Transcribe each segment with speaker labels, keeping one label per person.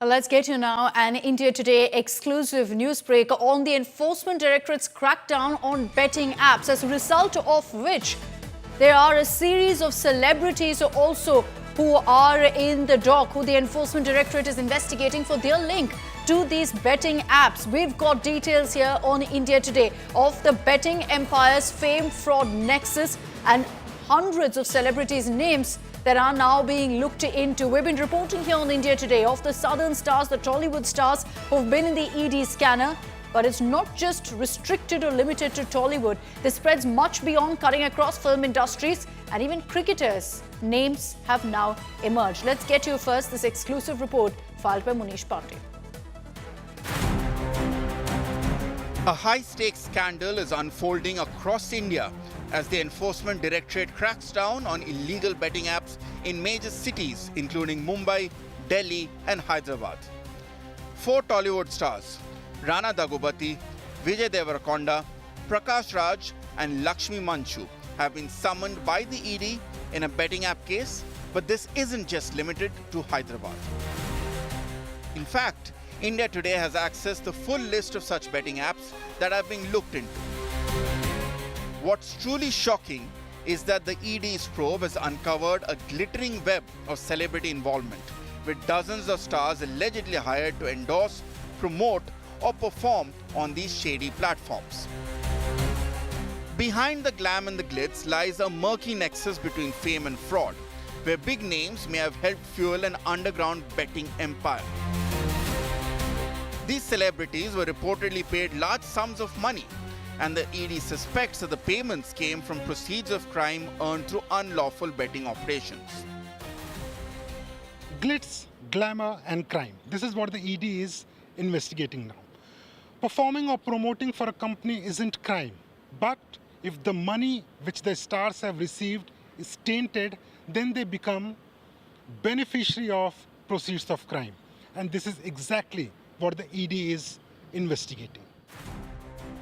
Speaker 1: Let's get you now an India Today exclusive news break on the Enforcement Directorate's crackdown on betting apps, as a result of which there are a series of celebrities also who are in the dock, who the Enforcement Directorate is investigating for their link to these betting apps. We've got details here on India Today of the betting empire's famed fraud nexus and hundreds of celebrities' names that are now being looked into. We've been reporting here on India Today of the southern stars, the Tollywood stars who've been in the ED scanner. But it's not just restricted or limited to Tollywood. This spreads much beyond, cutting across film industries, and even cricketers' names have now emerged. Let's get you first this exclusive report filed by Munish Pandey.
Speaker 2: A high-stakes scandal is unfolding across India as the Enforcement Directorate cracks down on illegal betting apps in major cities including Mumbai, Delhi and Hyderabad. 4 Tollywood stars, Rana Daggubati, Vijay Deverakonda, Prakash Raj and Lakshmi Manchu, have been summoned by the ED in a betting app case, but this isn't just limited to Hyderabad. In fact, India Today has accessed the full list of such betting apps that are being looked into. What's truly shocking is that the ED's probe has uncovered a glittering web of celebrity involvement, with dozens of stars allegedly hired to endorse, promote or perform on these shady platforms. Behind the glam and the glitz lies a murky nexus between fame and fraud, where big names may have helped fuel an underground betting empire. These celebrities were reportedly paid large sums of money, and the ED suspects that the payments came from proceeds of crime earned through unlawful betting operations.
Speaker 3: Glitz, glamour and crime. This is what the ED is investigating now. Performing or promoting for a company isn't crime, but if the money which the stars have received is tainted, then they become beneficiary of proceeds of crime. And this is exactly what the ED is investigating.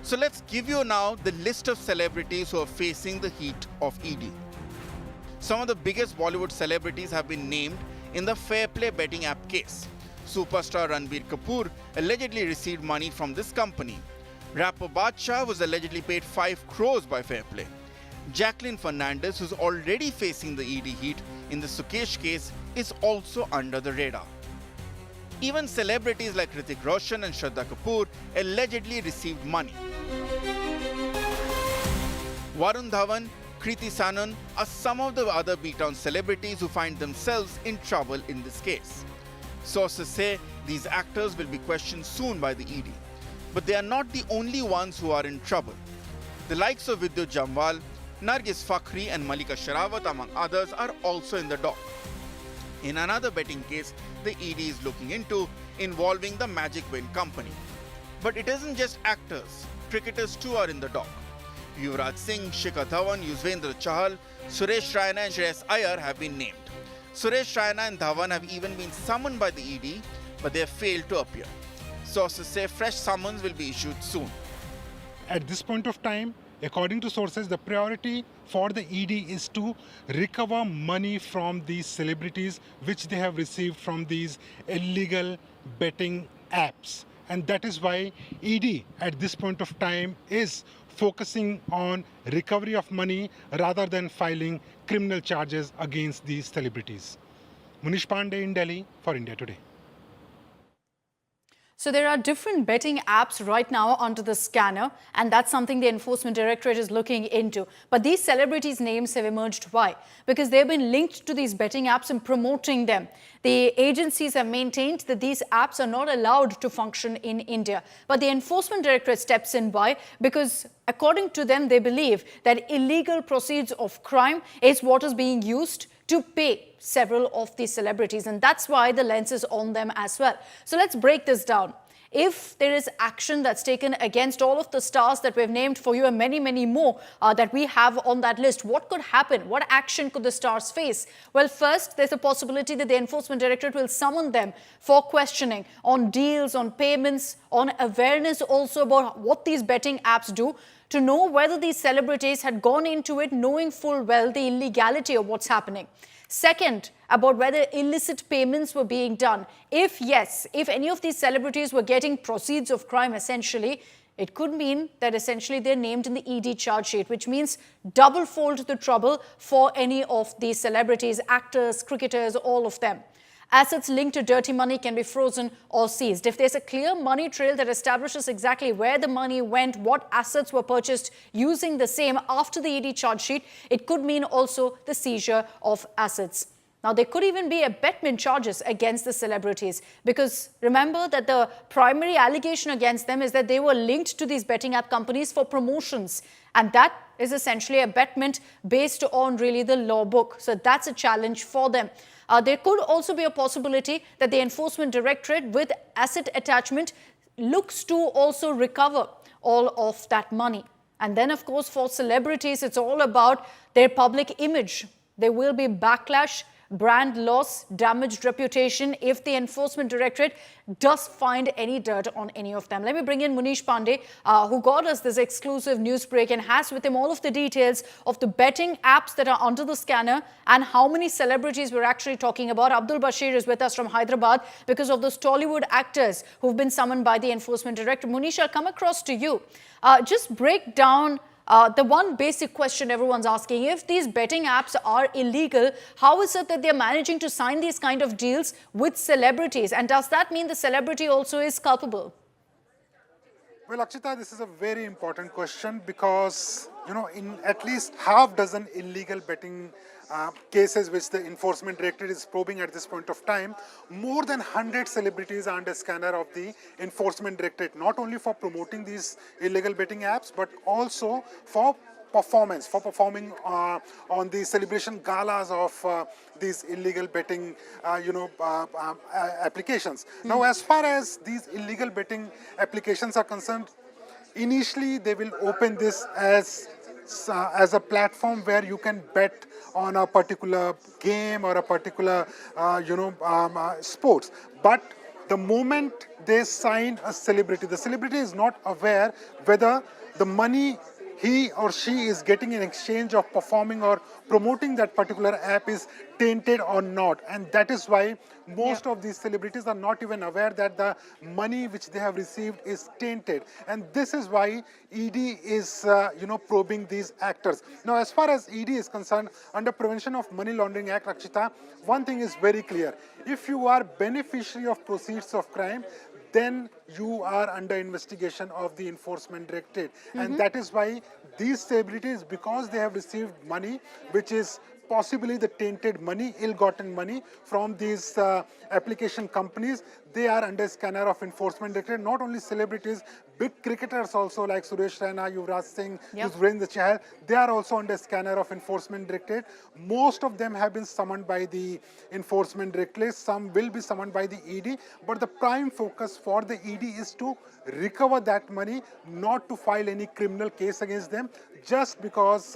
Speaker 2: So let's give you now the list of celebrities who are facing the heat of ED. Some of the biggest Bollywood celebrities have been named in the Fair Play betting app case. Superstar Ranbir Kapoor allegedly received money from this company. Rapper Badshah was allegedly paid 5 crores by Fair Play. Jacqueline Fernandez, who's already facing the ED heat in the Suresh case, is also under the radar. Even celebrities like Hrithik, Roshan and Kapoor allegedly received money. Varun Dhawan, Kriti Sanon are some of the other beat-down celebrities who find themselves in trouble in this case. Sources say these actors will be questioned soon by the ED. But they are not the only ones who are in trouble. The likes of Vidyut Jamwal, Nargis Fakhri and Malika Sherawat, among others, are also in the dock. In another betting case the ED is looking into, involving the Magic Win company. But it isn't just actors. Cricketers too are in the dock. Yuvraj Singh, Shikhar Dhawan, Yuzvendra Chahal, Suresh, Raina and Shreyas Iyer have been named. Suresh, Raina and Dhawan have even been summoned by the ED, but they have failed to appear. Sources say fresh summons will be issued soon.
Speaker 3: At this point of time, according to sources, the priority for the ED is to recover money from these celebrities which they have received from these illegal betting apps. And that is why ED at this point of time is focusing on recovery of money rather than filing criminal charges against these celebrities. Munish Pandey in Delhi for India Today.
Speaker 1: So there are different betting apps right now under the scanner, and that's something the Enforcement Directorate is looking into. But these celebrities' names have emerged. Why? Because they've been linked to these betting apps and promoting them. The agencies have maintained that these apps are not allowed to function in India. But the Enforcement Directorate steps in. Why? Because according to them, they believe that illegal proceeds of crime is what is being used to pay several of these celebrities, and that's why the lens is on them as well. So let's break this down. If there is action that's taken against all of the stars that we've named for you and many, many more that we have on that list, what could happen? What action could the stars face? Well, first, there's a possibility that the Enforcement Directorate will summon them for questioning on deals, on payments, on awareness also about what these betting apps do, to know whether these celebrities had gone into it knowing full well the illegality of what's happening. Second, about whether illicit payments were being done. If yes, if any of these celebrities were getting proceeds of crime, essentially, it could mean that essentially they're named in the ED charge sheet, which means double fold the trouble for any of these celebrities, actors, cricketers, all of them. Assets linked to dirty money can be frozen or seized. If there's a clear money trail that establishes exactly where the money went, what assets were purchased using the same after the ED charge sheet, it could mean also the seizure of assets. Now, there could even be abetment charges against the celebrities, because remember that the primary allegation against them is that they were linked to these betting app companies for promotions. And that is essentially abetment based on really the law book. So that's a challenge for them. There could also be a possibility that the Enforcement Directorate, with asset attachment, looks to also recover all of that money. And then, of course, for celebrities, it's all about their public image. There will be backlash, brand loss, damaged reputation if the Enforcement Directorate does find any dirt on any of them. Let me bring in Munish Pandey, who got us this exclusive news break and has with him all of the details of the betting apps that are under the scanner and how many celebrities we're actually talking about. Abdul Bashir is with us from Hyderabad because of those Tollywood actors who've been summoned by the Enforcement Directorate. Munish, I'll come across to you. Just break down the one basic question everyone's asking: if these betting apps are illegal, how is it that they're managing to sign these kind of deals with celebrities? And does that mean the celebrity also is culpable?
Speaker 3: Well, Akshita, this is a very important question because, in at least half dozen illegal betting cases which the Enforcement Directorate is probing at this point of time, more than 100 celebrities are under scanner of the Enforcement Directorate, not only for promoting these illegal betting apps, but also for performing on the celebration galas of these illegal betting, applications. Now, as far as these illegal betting applications are concerned, initially they will open this as a platform where you can bet on a particular game or a particular, sports. But the moment they sign a celebrity, the celebrity is not aware whether the money he or she is getting in exchange of performing or promoting that particular app is tainted or not. And that is why most of these celebrities are not even aware that the money which they have received is tainted. And this is why ED is, probing these actors. Now, as far as ED is concerned, under Prevention of Money Laundering Act, Rakshita, one thing is very clear. If you are beneficiary of proceeds of crime, then you are under investigation of the Enforcement Directorate. And that is why these celebrities, because they have received money, which is possibly the tainted money, ill-gotten money from these application companies, they are under scanner of Enforcement Directorate. Not only celebrities, big cricketers also like Suresh, Raina, Yuvraj, Singh, Yuvraj, Chahal, they are also under scanner of Enforcement Directorate. Most of them have been summoned by the Enforcement Directorate. Some will be summoned by the ED. But the prime focus for the ED is to recover that money, not to file any criminal case against them, just because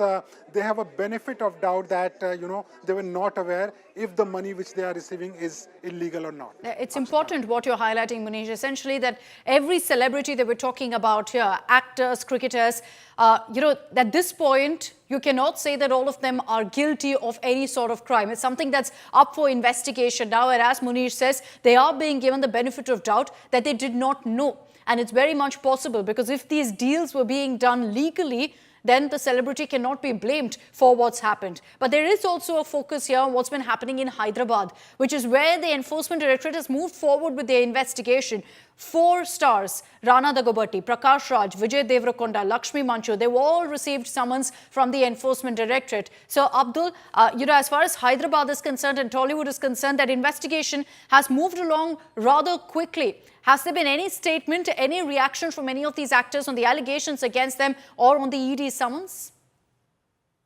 Speaker 3: they have a benefit of doubt that, they were not aware if the money which they are receiving is illegal or not.
Speaker 1: It's important what you're highlighting, Munish, essentially that every celebrity that we're talking about here, actors, cricketers, at this point, you cannot say that all of them are guilty of any sort of crime. It's something that's up for investigation now. And as Munish says, they are being given the benefit of doubt that they did not know. And it's very much possible, because if these deals were being done legally, then the celebrity cannot be blamed for what's happened. But there is also a focus here on what's been happening in Hyderabad, which is where the Enforcement Directorate has moved forward with their investigation. 4 stars, Rana Daggubati, Prakash Raj, Vijay Deverakonda, Lakshmi Manchu, they've all received summons from the Enforcement Directorate. So, Abdul, as far as Hyderabad is concerned and Tollywood is concerned, that investigation has moved along rather quickly. Has there been any statement, any reaction from any of these actors on the allegations against them or on the ED summons?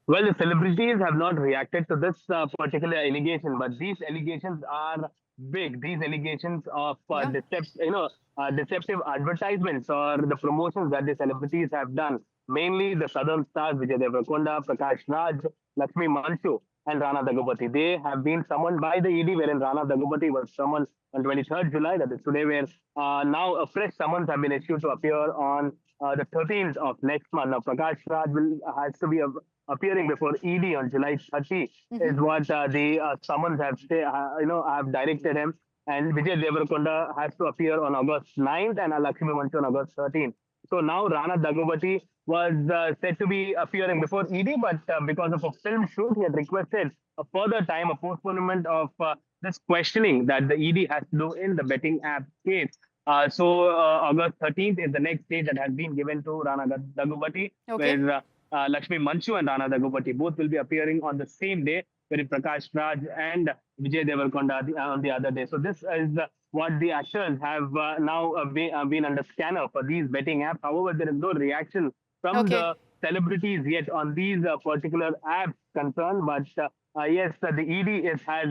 Speaker 4: Well, the celebrities have not reacted to this particular allegation, but these allegations are big. These allegations of deceptive advertisements or the promotions that the celebrities have done, mainly the southern stars Vijay Deverakonda, Prakash Raj, Lakshmi Manchu, and Rana Daggubati. They have been summoned by the ED, wherein Rana Daggubati was summoned on 23rd July, that is today, where now a fresh summons have been issued to appear on the 13th of next month. Now, Prakash Raj has to be appearing before ED on July 30 is what the summons have directed him. And Vijay Deverakonda has to appear on August 9th and Lakshmi Manchu on August 13th. So now Rana Daggubati was said to be appearing before ED, but because of a film shoot, he had requested a further time, a postponement of this questioning that the ED has to do in the betting app case. August 13th is the next stage that has been given to Rana Daggubati, where Lakshmi Manchu and Rana Daggubati both will be appearing on the same day, where Prakash Raj and Vijay Deverakonda on the other day. So this is what the actors have now been under scanner for these betting apps. However, there is no reaction from the celebrities yet on these particular apps concerned. But yes, the ED has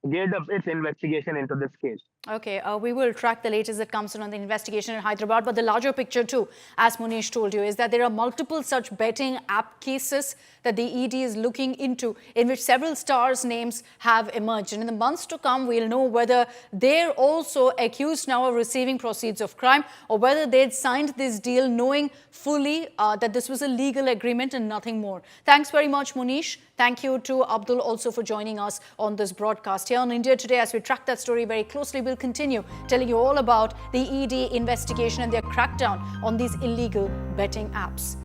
Speaker 4: geared up its investigation into this case.
Speaker 1: Okay, we will track the latest that comes in on the investigation in Hyderabad. But the larger picture too, as Munish told you, is that there are multiple such betting app cases that the ED is looking into, in which several stars' names have emerged. And in the months to come, we'll know whether they're also accused now of receiving proceeds of crime, or whether they'd signed this deal knowing fully that this was a legal agreement and nothing more. Thanks very much, Munish. Thank you to Abdul also for joining us on this broadcast here on India Today. As we track that story very closely, we'll continue telling you all about the ED investigation and their crackdown on these illegal betting apps.